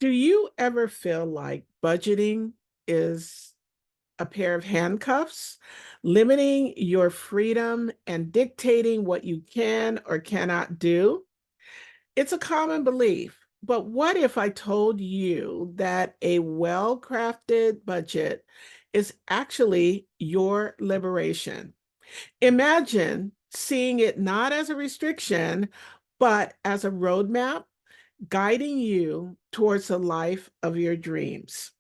Do you ever feel like budgeting is a pair of handcuffs, limiting your freedom and dictating what you can or cannot do? It's a common belief, but what if I told you that a well crafted budget is actually your liberation? Imagine seeing it not as a restriction, but as a roadmap guiding you towards the life of your dreams.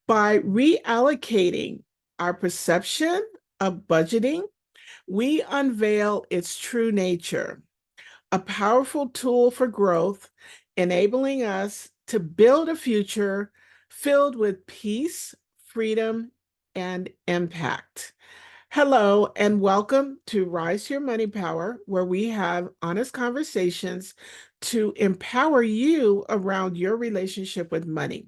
By reallocating our perception of budgeting, we unveil its true nature, a powerful tool for growth, enabling us to build a future filled with peace, freedom, and impact. Hello, and welcome to Rise to Your Money Power, where we have honest conversations to empower you around your relationship with money.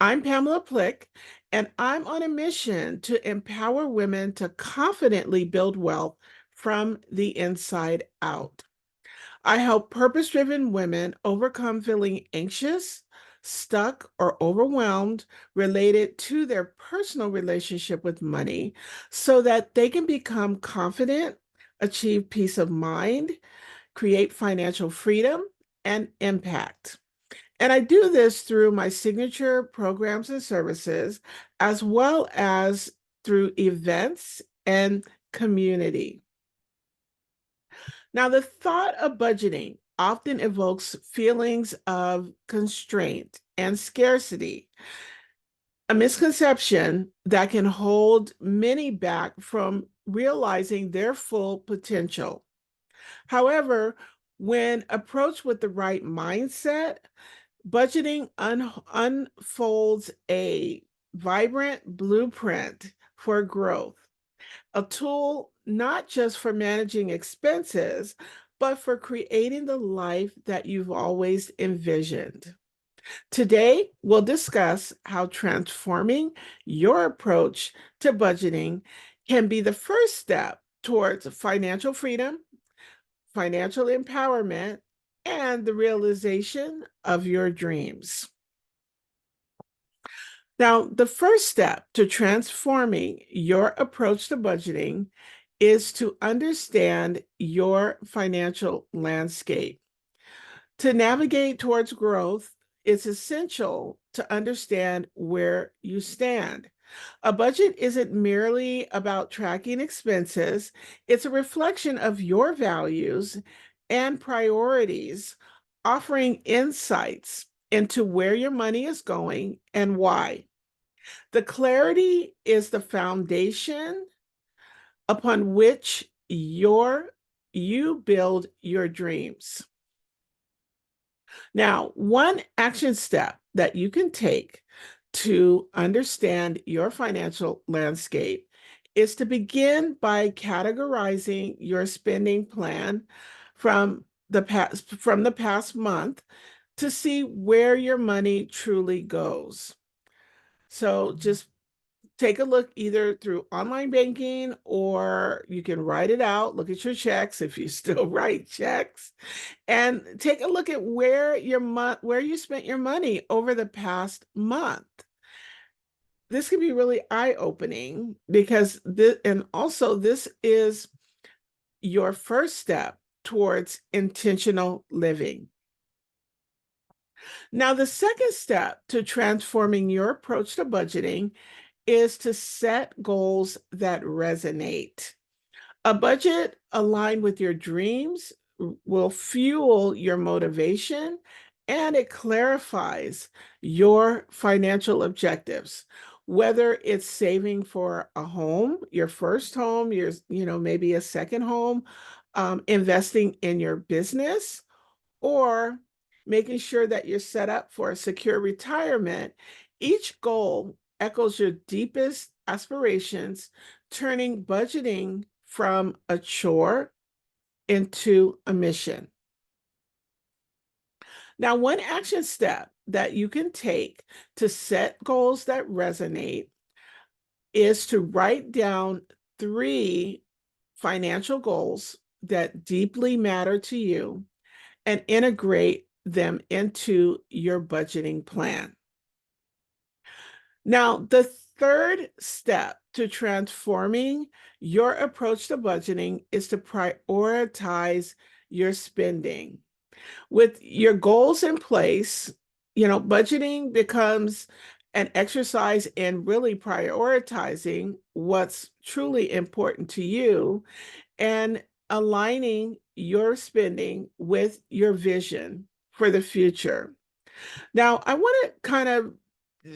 I'm Pamela Plick, and I'm on a mission to empower women to confidently build wealth from the inside out. I help purpose driven women overcome feeling anxious, stuck, or overwhelmed related to their personal relationship with money so that they can become confident, achieve peace of mind, create financial freedom, and impact. And I do this through my signature programs and services, as well as through events and community. Now, the thought of budgeting often evokes feelings of constraint and scarcity, a misconception that can hold many back from realizing their full potential. However, when approached with the right mindset, budgeting unfolds a vibrant blueprint for growth, a tool not just for managing expenses, but for creating the life that you've always envisioned. Today, we'll discuss how transforming your approach to budgeting can be the first step towards financial freedom, financial empowerment, and the realization of your dreams. Now, the first step to transforming your approach to budgeting is to understand your financial landscape. To navigate towards growth, it's essential to understand where you stand. A budget isn't merely about tracking expenses, it's a reflection of your values and priorities, offering insights into where your money is going and why. The clarity is the foundation upon which you build your dreams. Now, one action step that you can take to understand your financial landscape is to begin by categorizing your spending plan from the past month to see where your money truly goes. So just take a look either through online banking or you can write it out, look at your checks if you still write checks, and take a look at where you spent your money over the past month. This can be really eye-opening because this is your first step towards intentional living. Now, the second step to transforming your approach to budgeting is to set goals that resonate. A budget aligned with your dreams will fuel your motivation and it clarifies your financial objectives. Whether it's saving for a home, your first home, maybe a second home, investing in your business, or making sure that you're set up for a secure retirement, each goal echoes your deepest aspirations, turning budgeting from a chore into a mission. Now, one action step that you can take to set goals that resonate is to write down 3 financial goals that deeply matter to you and integrate them into your budgeting plan. Now, the third step to transforming your approach to budgeting is to prioritize your spending. With your goals in place, budgeting becomes an exercise in really prioritizing what's truly important to you and aligning your spending with your vision for the future. Now, I want to kind of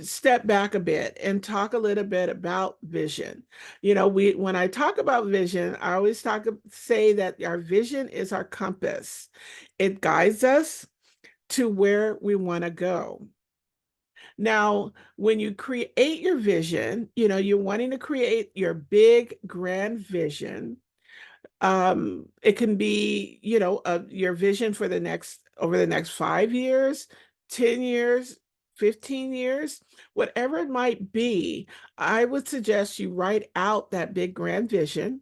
step back a bit and talk a little bit about vision. We when I talk about vision, I always say that our vision is our compass. It guides us to where we want to go. Now, when you create your vision, you're wanting to create your big grand vision. It can be, your vision for the next over the next 5 years, 10 years, 15 years, whatever it might be. I would suggest you write out that big grand vision.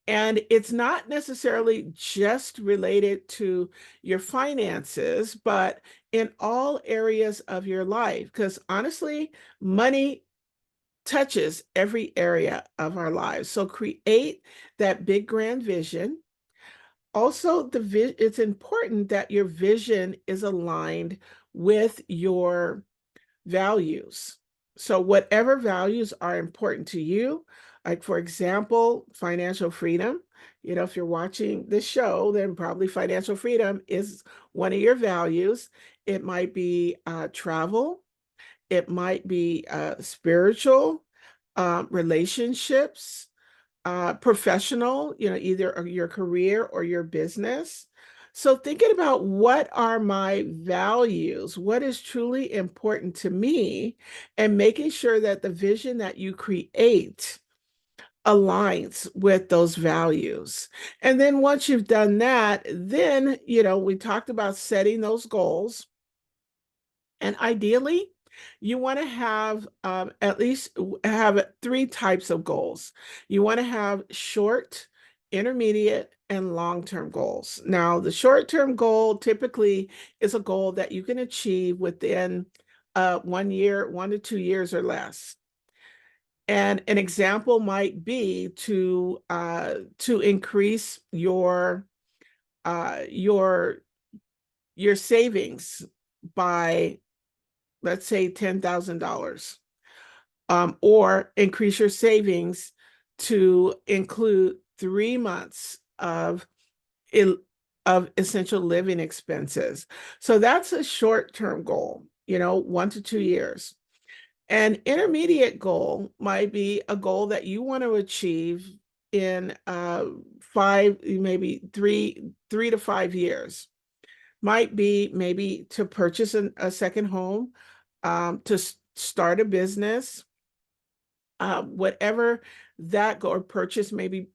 And it's not necessarily just related to your finances, but in all areas of your life. Because honestly, money touches every area of our lives. So create that big grand vision. Also, it's important that your vision is aligned with your values. So whatever values are important to you, like for example, financial freedom, if you're watching this show, then probably financial freedom is one of your values. It might be travel. It might be spiritual, relationships, professional, either your career or your business. So thinking about what are my values, what is truly important to me, and making sure that the vision that you create aligns with those values. And then once you've done that, then, we talked about setting those goals. And ideally, you want to have at least have three types of goals. You want to have short, intermediate, and long-term goals. Now, the short-term goal typically is a goal that you can achieve within 1 year, 1 to 2 years or less. And an example might be to increase your your savings by, let's say, $10,000, or increase your savings to include 3 months of essential living expenses. So that's a short-term goal, 1 to 2 years. An intermediate goal might be a goal that you want to achieve in five, maybe 3 to 5 years. Might be maybe to purchase a second home, to start a business, whatever that or purchase. Maybe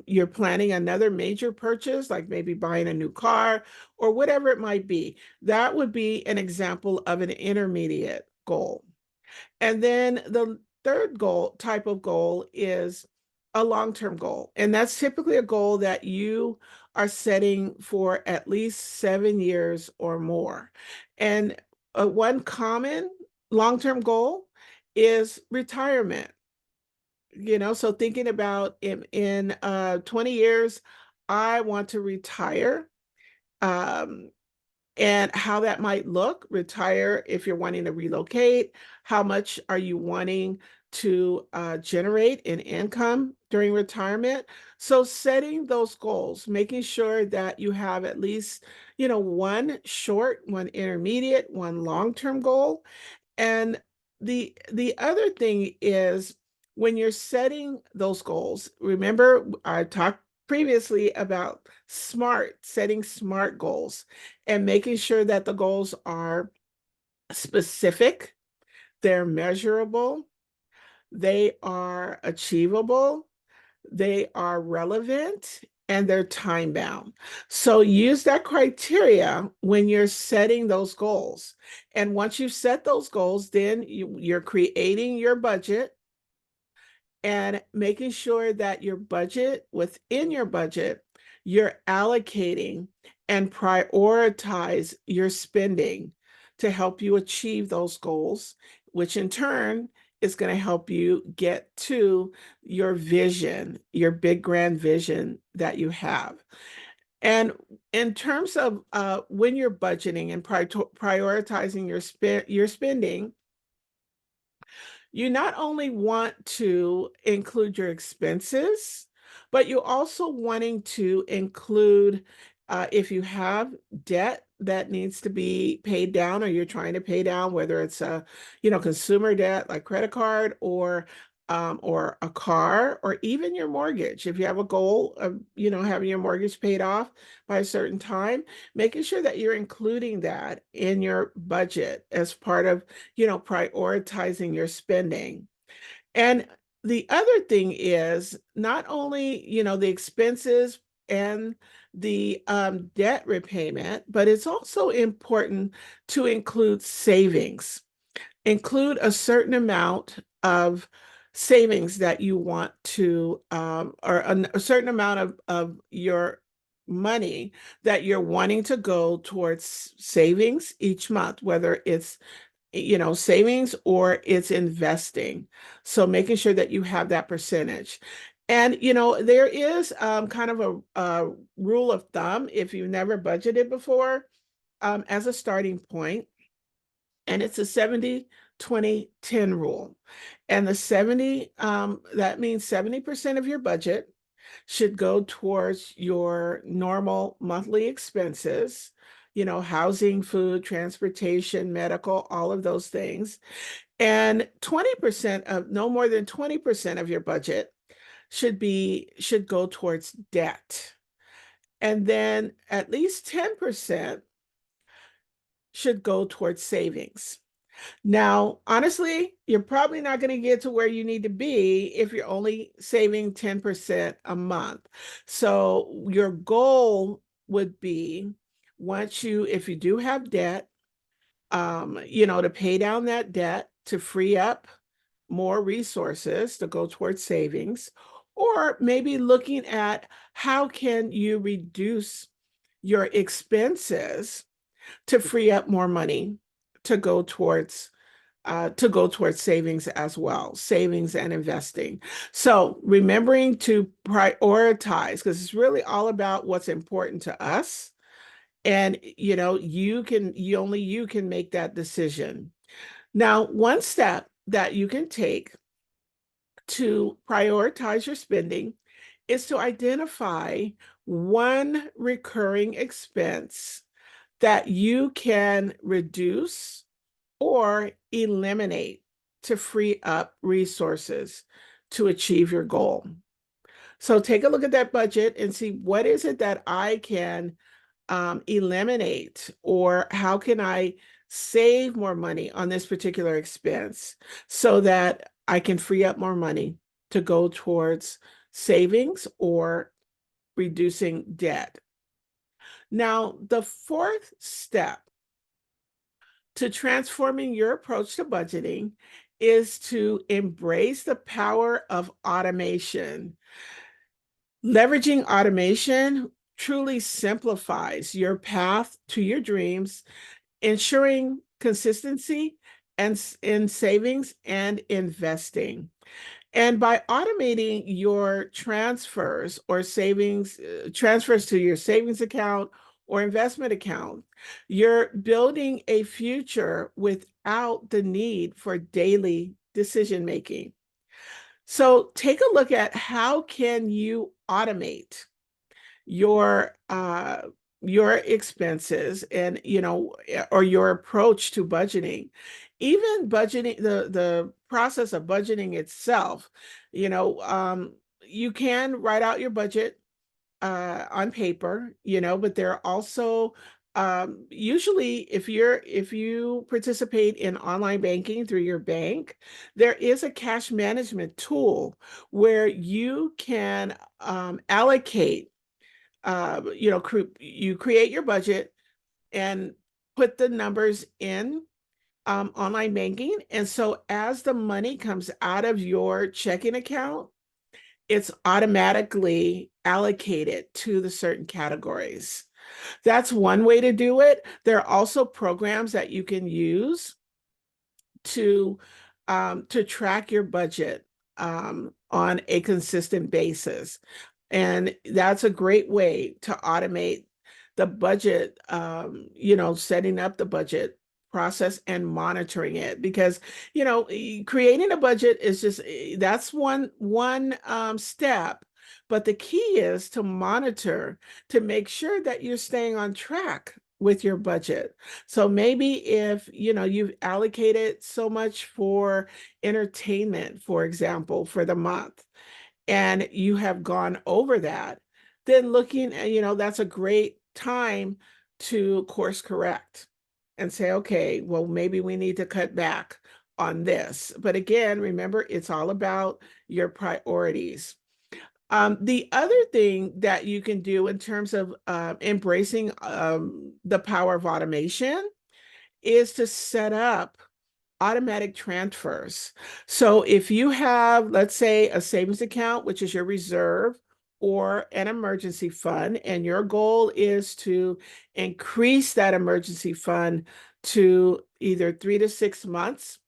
you're planning another major purchase, like maybe buying a new car or whatever it might be. That would be an example of an intermediate goal. And then the third type of goal is a long-term goal. And that's typically a goal that you are setting for at least 7 years or more. And one common long-term goal is retirement. So thinking about in 20 years, I want to retire. Um, and how that might look. Retire if you're wanting to relocate. How much are you wanting to generate in income during retirement? So setting those goals, making sure that you have at least, one short, one intermediate, one long-term goal. And the other thing is, when you're setting those goals, remember I talked previously about setting smart goals and making sure that the goals are specific, they're measurable, they are achievable, they are relevant, and they're time bound. So use that criteria when you're setting those goals. And once you set those goals, then you're creating your budget and making sure that within your budget, you're allocating and prioritize your spending to help you achieve those goals, which in turn is going to help you get to your vision, your big grand vision that you have. And in terms of when you're budgeting and prioritizing your spending, you not only want to include your expenses, but you also wanting to include if you have debt that needs to be paid down or you're trying to pay down, whether it's a consumer debt like credit card or a car or even your mortgage. If you have a goal of having your mortgage paid off by a certain time, making sure that you're including that in your budget as part of prioritizing your spending. And the other thing is not only, the expenses and the debt repayment, but it's also important to include savings. Include a certain amount of savings that you want to, or a certain amount of your money that you're wanting to go towards savings each month, whether it's savings or it's investing. So making sure that you have that percentage. And there is kind of a rule of thumb if you've never budgeted before, as a starting point, and it's a 70-20-10 rule. And the 70, that means 70% of your budget should go towards your normal monthly expenses, housing, food, transportation, medical, all of those things. And 20% of no more than 20% of your budget should go towards debt. And then at least 10% should go towards savings. Now, honestly, you're probably not going to get to where you need to be if you're only saving 10% a month. So your goal would be if you do have debt, to pay down that debt to free up more resources to go towards savings, or maybe looking at how can you reduce your expenses to free up more money to go towards savings as well, savings and investing. So remembering to prioritize, because it's really all about what's important to us. And only you can make that decision. Now, one step that you can take to prioritize your spending is to identify one recurring expense that you can reduce or eliminate to free up resources to achieve your goal. So take a look at that budget and see what is it that I can eliminate, or how can I save more money on this particular expense so that I can free up more money to go towards savings or reducing debt. Now, the fourth step to transforming your approach to budgeting is to embrace the power of automation. Leveraging automation truly simplifies your path to your dreams, ensuring consistency and in savings and investing. And by automating your transfers or savings, transfers to your savings account or investment account, you're building a future without the need for daily decision making. So take a look at how can you automate your your expenses and or your approach to budgeting. Even budgeting, the process of budgeting itself, you can write out your budget on paper, but there are also usually if you participate in online banking through your bank, there is a cash management tool where you can allocate, you create your budget and put the numbers in online banking. And so as the money comes out of your checking account, it's automatically allocated to the certain categories. That's one way to do it. There are also programs that you can use to track your budget on a consistent basis. And that's a great way to automate the budget, setting up the budget process and monitoring it, because creating a budget is just that's one step, but the key is to monitor, to make sure that you're staying on track with your budget. So maybe if you've allocated so much for entertainment, for example, for the month, and you have gone over that, then looking at, that's a great time to course correct and say, okay, well, maybe we need to cut back on this. But again, remember, it's all about your priorities. The other thing that you can do in terms of embracing the power of automation is to set up automatic transfers. So if you have, let's say, a savings account, which is your reserve, or an emergency fund, and your goal is to increase that emergency fund to either 3 to 6 months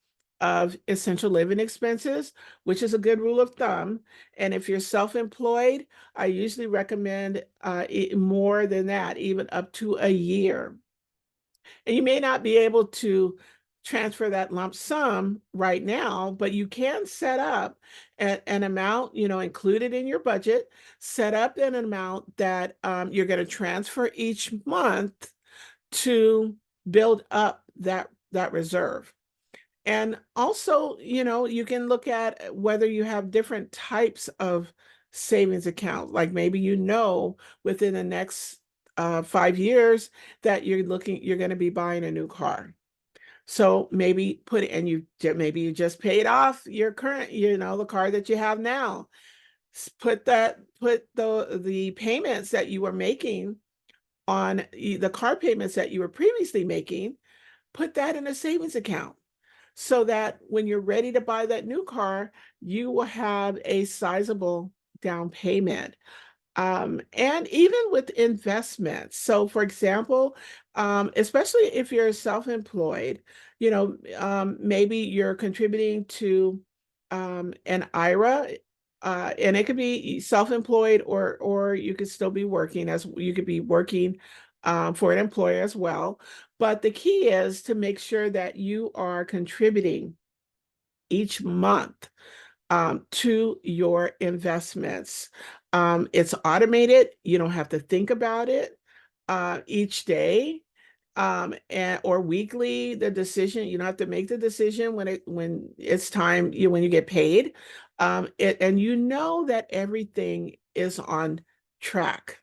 of essential living expenses, which is a good rule of thumb. And if you're self-employed, I usually recommend more than that, even up to a year. And you may not be able to transfer that lump sum right now, but you can set up an amount, included in your budget, set up an amount that you're going to transfer each month to build up that reserve. And also, you can look at whether you have different types of savings accounts. Like maybe within the next 5 years that you're going to be buying a new car. So maybe maybe you just paid off your current, the car that you have now. Put the payments that you were making on the car payments that you were previously making, put that in a savings account, so that when you're ready to buy that new car, you will have a sizable down payment. And even with investments. So, for example, especially if you're self-employed, maybe you're contributing to an IRA, and it could be self-employed, or you could still be working, as you could be working for an employer as well. But the key is to make sure that you are contributing each month to your investments. It's automated. You don't have to think about it each day, and or weekly. The decision, you don't have to make the decision when it's time, when you get paid, and that everything is on track.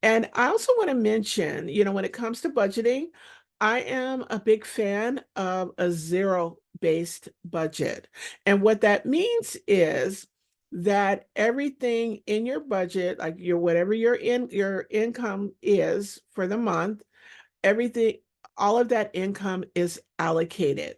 And I also want to mention, when it comes to budgeting, I am a big fan of a zero-based budget. And what that means is that everything in your budget, like whatever your income is for the month, everything, all of that income is allocated.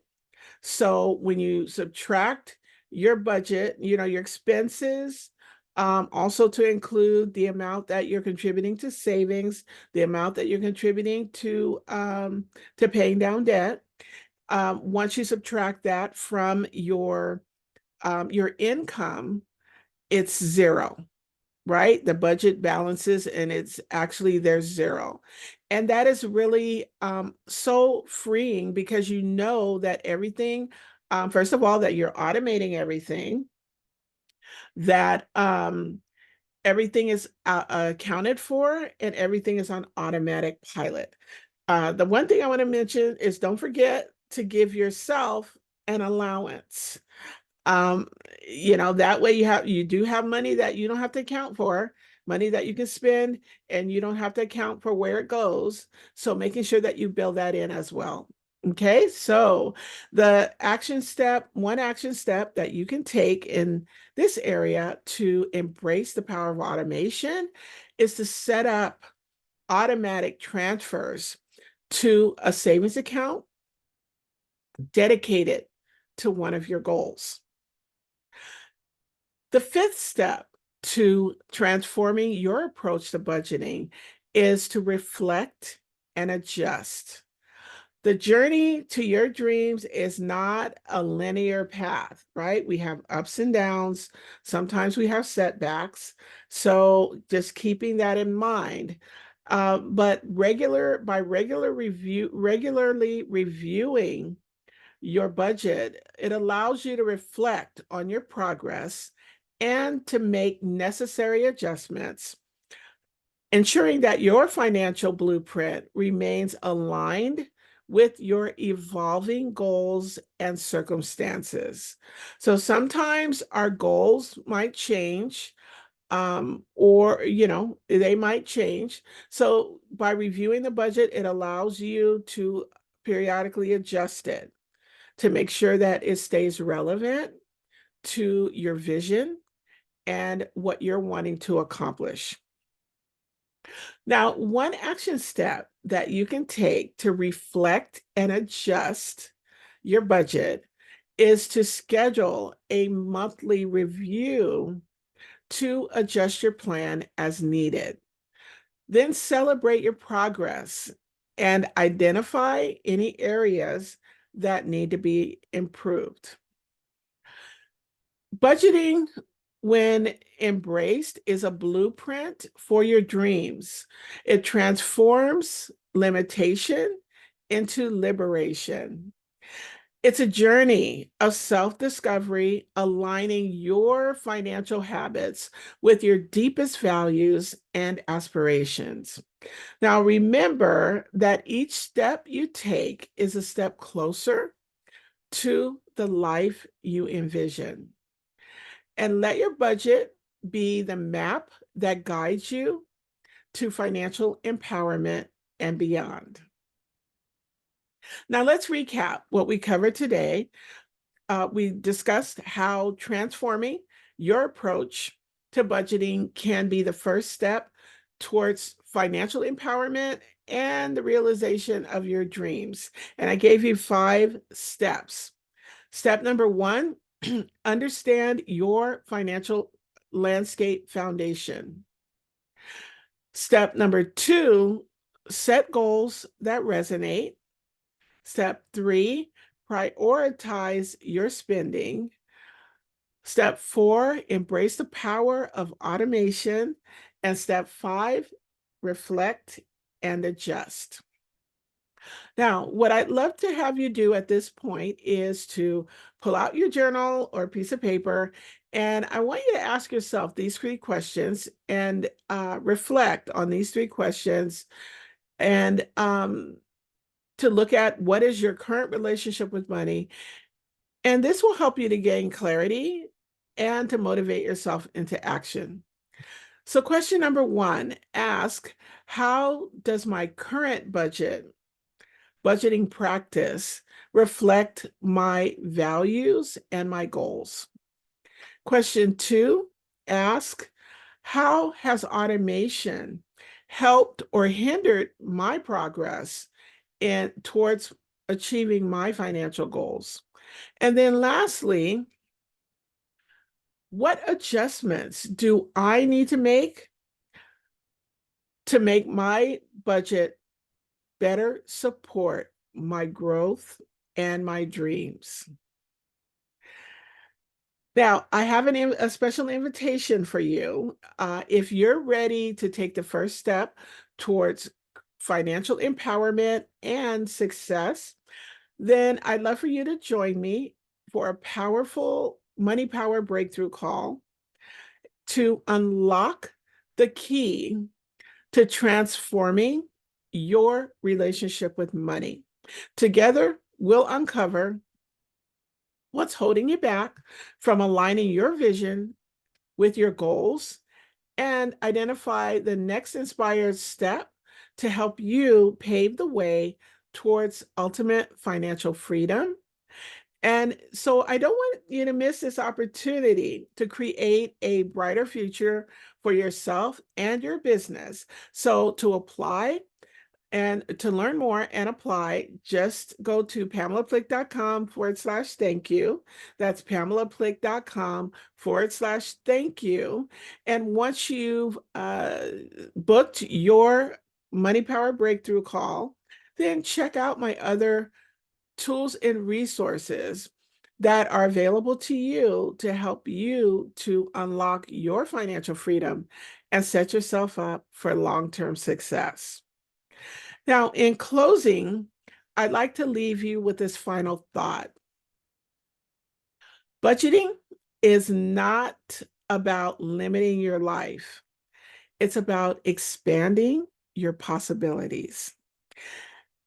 So when you subtract your budget, your expenses, also to include the amount that you're contributing to savings, the amount that you're contributing to paying down debt. Once you subtract that from your income, it's zero, right? The budget balances, and there's zero. And that is really so freeing, because that everything, first of all, that you're automating everything, that everything is accounted for, and everything is on automatic pilot. The one thing I want to mention is, don't forget to give yourself an allowance. um that way you do have money that you don't have to account for, money that you can spend, and you don't have to account for where it goes. So making sure that you build that in as well. Okay, so one action step that you can take in this area to embrace the power of automation is to set up automatic transfers to a savings account dedicated to one of your goals. The fifth step to transforming your approach to budgeting is to reflect and adjust. The journey to your dreams is not a linear path, right? We have ups and downs. Sometimes we have setbacks. So just keeping that in mind. But regularly reviewing your budget, it allows you to reflect on your progress and to make necessary adjustments, ensuring that your financial blueprint remains aligned with your evolving goals and circumstances. So sometimes our goals might change, or they might change. So by reviewing the budget, it allows you to periodically adjust it to make sure that it stays relevant to your vision and what you're wanting to accomplish. Now, one action step that you can take to reflect and adjust your budget is to schedule a monthly review to adjust your plan as needed. Then celebrate your progress and identify any areas that need to be improved. Budgeting, when embraced, is a blueprint for your dreams. It transforms limitation into liberation. It's a journey of self-discovery, aligning your financial habits with your deepest values and aspirations. Now, remember that each step you take is a step closer to the life you envision. And let your budget be the map that guides you to financial empowerment and beyond. Now, let's recap what we covered today. We discussed how transforming your approach to budgeting can be the first step towards financial empowerment and the realization of your dreams. And I gave you 5 steps. Step number 1, understand your financial landscape foundation. Step number 2, set goals that resonate. Step 3, prioritize your spending. Step 4, embrace the power of automation. And step 5, reflect and adjust. Now, what I'd love to have you do at this point is to pull out your journal or piece of paper, and I want you to ask yourself these 3 questions and reflect on these 3 questions, and to look at what is your current relationship with money. And this will help you to gain clarity and to motivate yourself into action. So question number 1, ask, how does my current budgeting practice reflect my values and my goals? Question 2, ask, how has automation helped or hindered my progress towards achieving my financial goals? And then lastly, what adjustments do I need to make my budget better support my growth and my dreams? Now, I have a special invitation for you. If you're ready to take the first step towards financial empowerment and success, then I'd love for you to join me for a powerful money power breakthrough call to unlock the key to transforming your relationship with money. Together, we'll uncover what's holding you back from aligning your vision with your goals and identify the next inspired step to help you pave the way towards ultimate financial freedom. And so I don't want you to miss this opportunity to create a brighter future for yourself and your business. So to apply, And to learn more and apply, just go to pamelaplick.com/thank you. That's pamelaplick.com/thank you. And once you've booked your Money Power Breakthrough call, then check out my other tools and resources that are available to you to help you to unlock your financial freedom and set yourself up for long-term success. Now, in closing, I'd like to leave you with this final thought. Budgeting is not about limiting your life. It's about expanding your possibilities.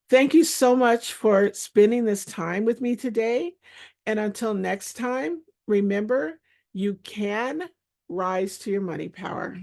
Thank you so much for spending this time with me today. And until next time, remember, you can rise to your money power.